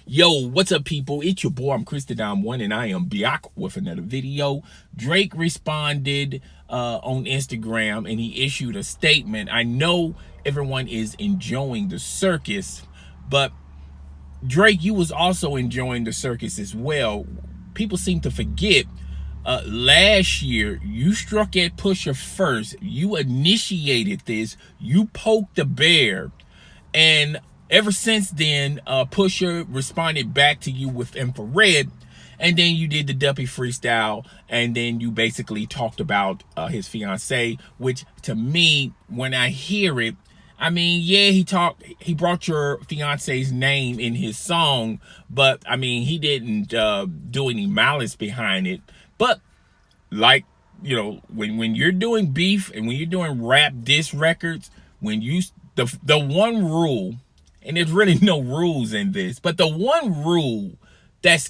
Yo, what's up, people? It's your boy, I'm Christadon1, and I am back with another video. Drake responded on Instagram, and he issued a statement. I know everyone is enjoying the circus, but Drake, you was also enjoying the circus as well. People seem to forget, last year, you struck at Pusha first. You initiated this. You poked the bear. And ever since then, Pusha responded back to you with infrared, and then you did the Duppy freestyle, and then you basically talked about his fiance, which to me, when I hear it, I mean, yeah, he brought your fiance's name in his song, but I mean, he didn't do any malice behind it. But like, you know, when you're doing beef and when you're doing rap diss records, when you the one rule, and there's really no rules in this, but the one rule that's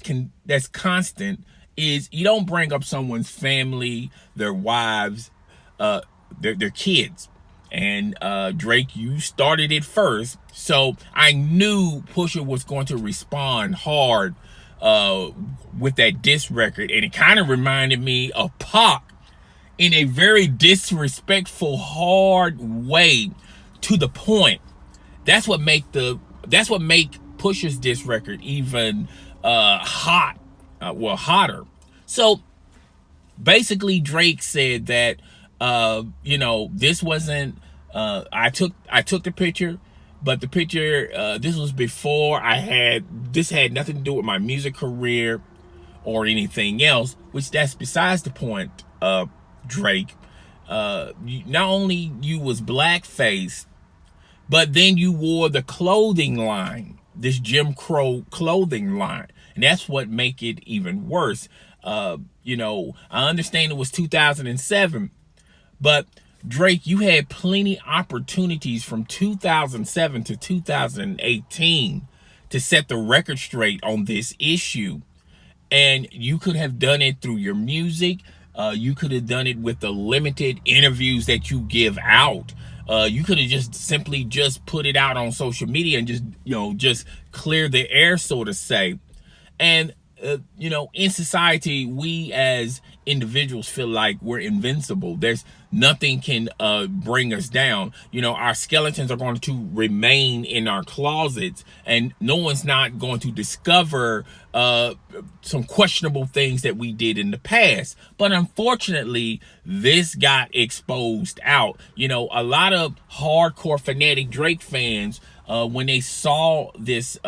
constant is you don't bring up someone's family, their wives, their kids. And Drake, you started it first, so I knew Pusha was going to respond hard with that diss record, and it kind of reminded me of Pac in a very disrespectful, hard way, to the point. That's what make Pusha's diss record even hotter. So basically, Drake said that this wasn't I took the picture, but the picture this was before this had nothing to do with my music career or anything else, which that's besides the point. Drake, not only you was blackface, but then you wore the clothing line, this Jim Crow clothing line, and that's what make it even worse. I understand it was 2007, but Drake, you had plenty opportunities from 2007 to 2018 to set the record straight on this issue, and you could have done it through your music. You could have done it with the limited interviews that you give out. You could have just simply put it out on social media and just clear the air, so to say. And in society, we as individuals feel like we're invincible. There's nothing can bring us down. Our skeletons are going to remain in our closets, and no one's not going to discover some questionable things that we did in the past. But unfortunately, this got exposed out. A lot of hardcore fanatic Drake fans, when they saw this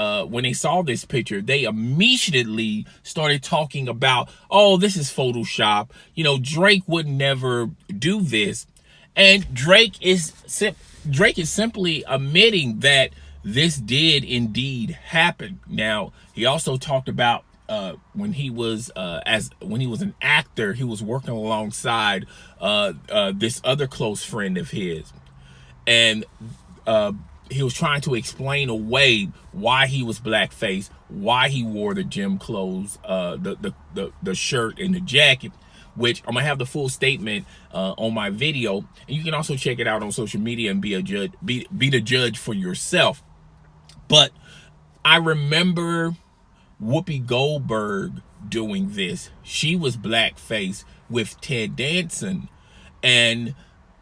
picture, they immediately started talking about, oh, this is Photoshop. Drake would never do this. And Drake is simply admitting that this did indeed happen. Now, he also talked about when he was an actor, he was working alongside this other close friend of his, and he was trying to explain away why he was blackface, why he wore the gym clothes, the shirt and the jacket, which I'm gonna have the full statement on my video, and you can also check it out on social media and be the judge for yourself. But I remember Whoopi Goldberg doing this. She was blackface with Ted Danson, and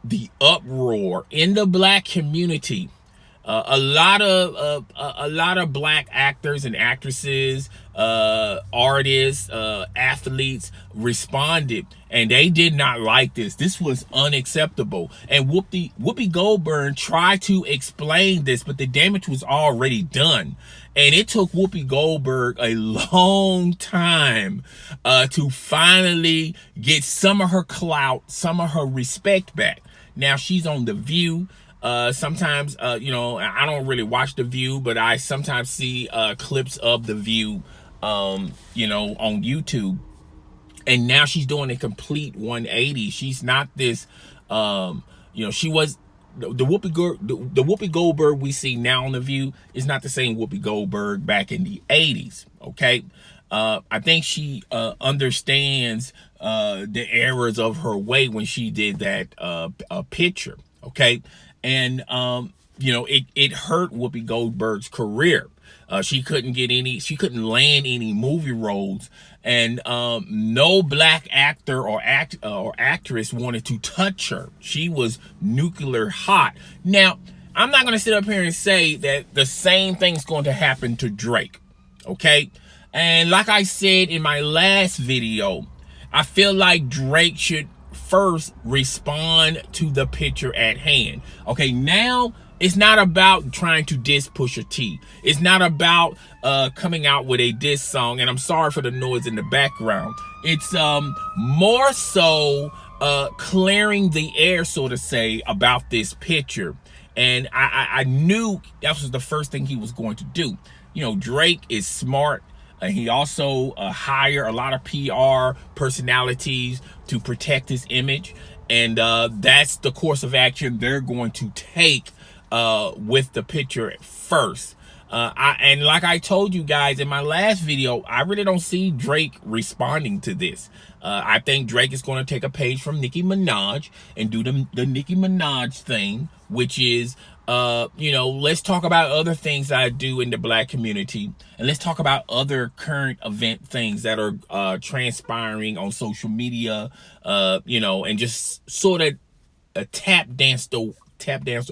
the uproar in the black community. A lot of black actors and actresses, artists, athletes responded, and they did not like this. This was unacceptable. And Whoopi Goldberg tried to explain this, but the damage was already done. And it took Whoopi Goldberg a long time to finally get some of her clout, some of her respect back. Now she's on The View. Sometimes, I don't really watch The View, but I sometimes see clips of The View, on YouTube. And now she's doing a complete 180. She's not this, she was the Whoopi Goldberg we see now on The View is not the same Whoopi Goldberg back in the 80s. Okay. I think she understands the errors of her way when she did that picture. Okay. And it hurt Whoopi Goldberg's career. She couldn't land any movie roles, and no black actor or actress wanted to touch her. She was nuclear hot. Now, I'm not going to sit up here and say that the same thing's going to happen to Drake, okay? And like I said in my last video, I feel like Drake should first respond to the picture at hand. Okay, now it's not about trying to diss Pusha T. It's not about coming out with a diss song, and I'm sorry for the noise in the background. It's more so clearing the air, so to say, about this picture. And I knew that was the first thing he was going to do. You know, Drake is smart. He also hired a lot of PR personalities to protect his image. And that's the course of action they're going to take with the picture at first. And like I told you guys in my last video, I really don't see Drake responding to this. I think Drake is going to take a page from Nicki Minaj and do the Nicki Minaj thing, which is, you know, let's talk about other things that I do in the black community, and let's talk about other current event things that are transpiring on social media, you know, and just sort of tap dance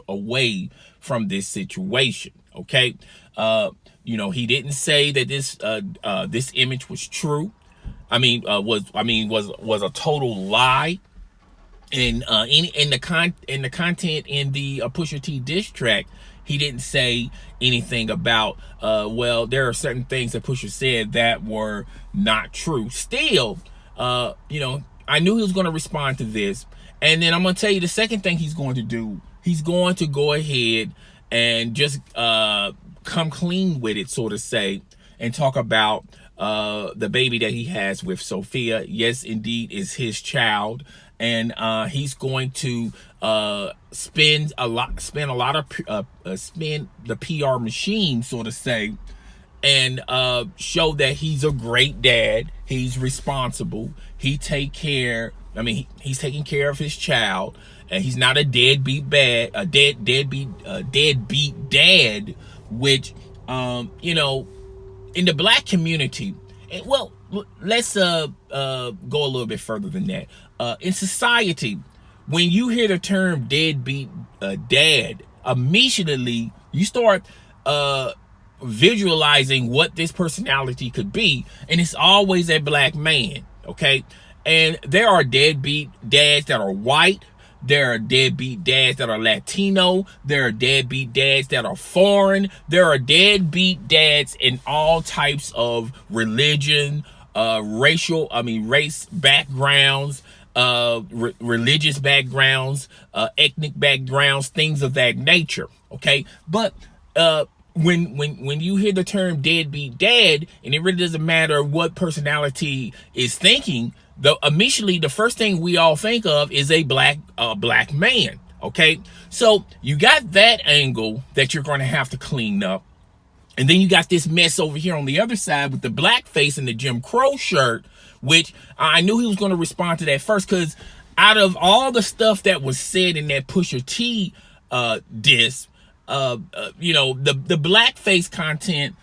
away from this situation. Okay, you know, he didn't say that this image was true. Was a total lie. And in the content in the Pusha T diss track, he didn't say anything about well, there are certain things that Pusha said that were not true. Still, you know, I knew he was going to respond to this, and then I'm going to tell you the second thing he's going to do. He's going to go ahead and just come clean with it, so to say, and talk about the baby that he has with Sophia. Yes, indeed, is his child. And he's going to spend the PR machine, so to say, and show that he's a great dad. He's responsible. He's taking care of his child, and he's not a deadbeat dad, which you know, in the black community, well, let's go a little bit further than that. In society, when you hear the term deadbeat dad, immediately you start visualizing what this personality could be, and it's always a black man. Okay, and there are deadbeat dads that are white. There are deadbeat dads that are Latino. There are deadbeat dads that are foreign. There are deadbeat dads in all types of religion, race backgrounds, religious backgrounds, ethnic backgrounds, things of that nature. Okay, but when you hear the term deadbeat dad, and it really doesn't matter what personality is thinking, initially the first thing we all think of is a black man. Okay, so you got that angle that you're going to have to clean up. And then you got this mess over here on the other side with the blackface and the Jim Crow shirt, which I knew he was going to respond to that first, because out of all the stuff that was said in that Pusha T diss, you know, the blackface content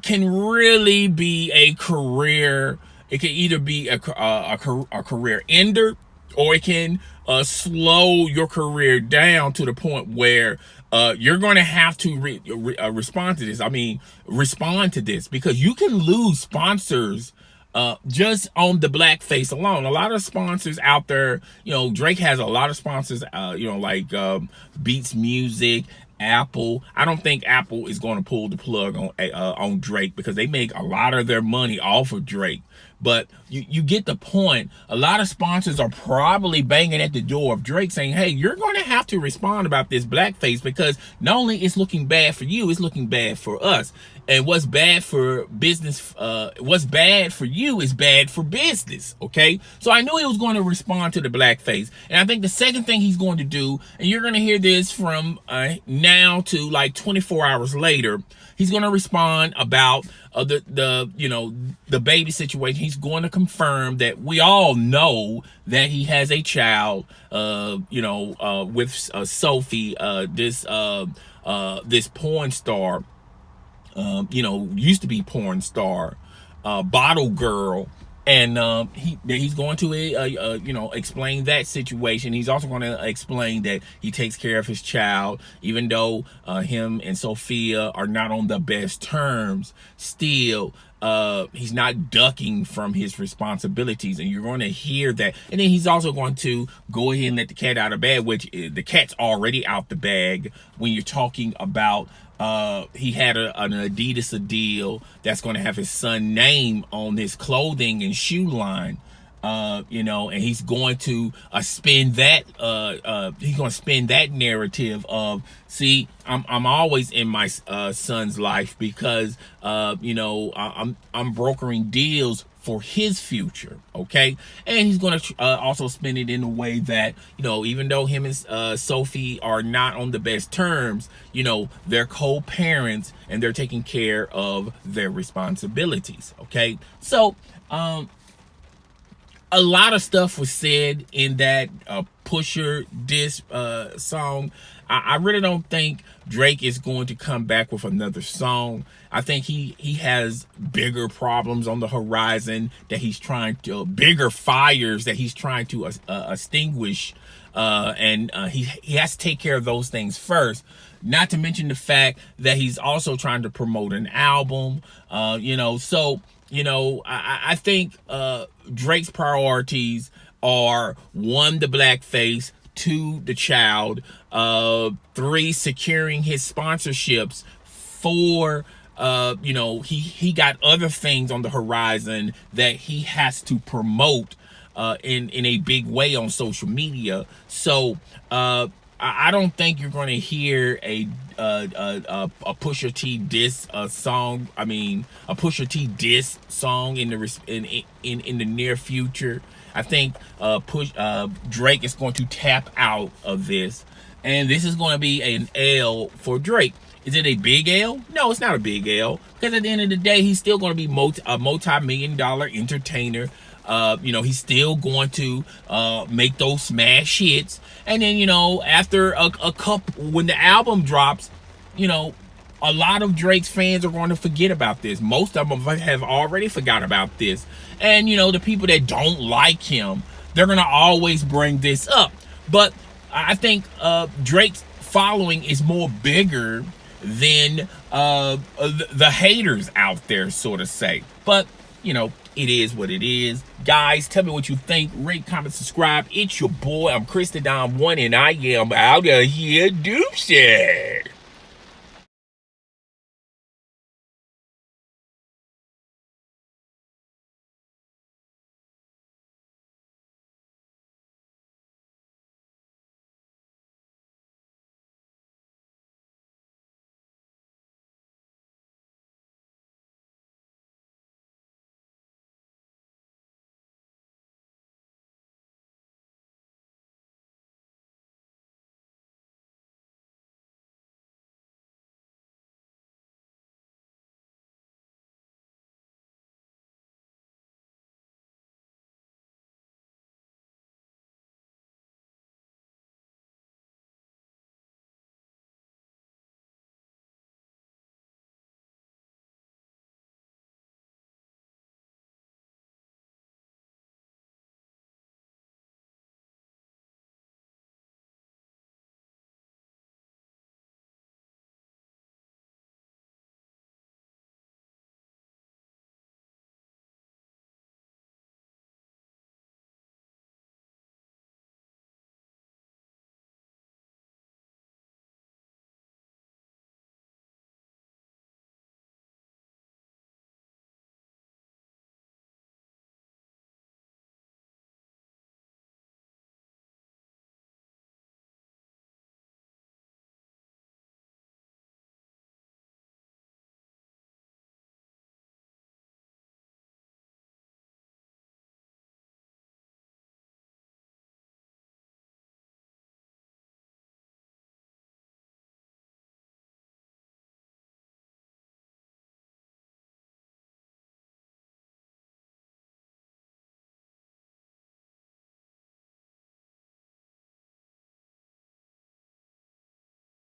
can really be a career. It can either be a career ender, or it can slow your career down to the point where you're going to have to respond to this. Respond to this, because you can lose sponsors just on the blackface alone. A lot of sponsors out there, you know, Drake has a lot of sponsors, you know, like Beats Music, Apple. I don't think Apple is going to pull the plug on Drake, because they make a lot of their money off of Drake. But you get the point. A lot of sponsors are probably banging at the door of Drake saying, hey, you're going to have to respond about this blackface, because not only it's looking bad for you, it's looking bad for us. And what's bad for business, what's bad for you is bad for business, okay? So I knew he was going to respond to the blackface. And I think the second thing he's going to do, and you're going to hear this from now to like 24 hours later, he's going to respond about the baby situation. He's going to confirm that we all know that he has a child, with Sophie, this porn star. you know, used to be porn star, bottle girl. And he's going to you know, explain that situation. He's also going to explain that he takes care of his child, even though him and Sophia are not on the best terms. Still, he's not ducking from his responsibilities, and you're going to hear that. And then he's also going to go ahead and let the cat out of bag, which the cat's already out the bag when you're talking about he had an Adidas deal that's going to have his son name on his clothing and shoe line. You know, and he's going to spin that narrative of, see, I'm always in my son's life because you know, I'm brokering deals for his future, okay? And he's going to also spin it in a way that, you know, even though him and Sophie are not on the best terms, you know, they're co-parents and they're taking care of their responsibilities, okay? So a lot of stuff was said in that Pusha diss song. I really don't think Drake is going to come back with another song. I think he has bigger problems on the horizon that he's trying to, bigger fires that he's trying to extinguish, and he has to take care of those things first. Not to mention the fact that he's also trying to promote an album, you know. So, you know, I think Drake's priorities are: 1, the blackface; 2, the child; 3, securing his sponsorships; 4, you know, he got other things on the horizon that he has to promote in a big way on social media. So I don't think you're going to hear a Pusha T diss song. I mean, a Pusha T diss song in the near future. I think Drake is going to tap out of this, and this is going to be an L for Drake. Is it a big L? No, it's not a big L, because at the end of the day, he's still going to be a multi-million-dollar entertainer. You know, he's still going to make those smash hits. And then, you know, after a couple, when the album drops, you know, a lot of Drake's fans are going to forget about this. Most of them have already forgot about this. And, you know, the people that don't like him, they're going to always bring this up. But I think Drake's following is more bigger than the haters out there, sort of say. But, you know, it is what it is. Guys, tell me what you think. Rate, comment, subscribe. It's your boy. I'm Chris the Don 1, and I am out of here. Deuces.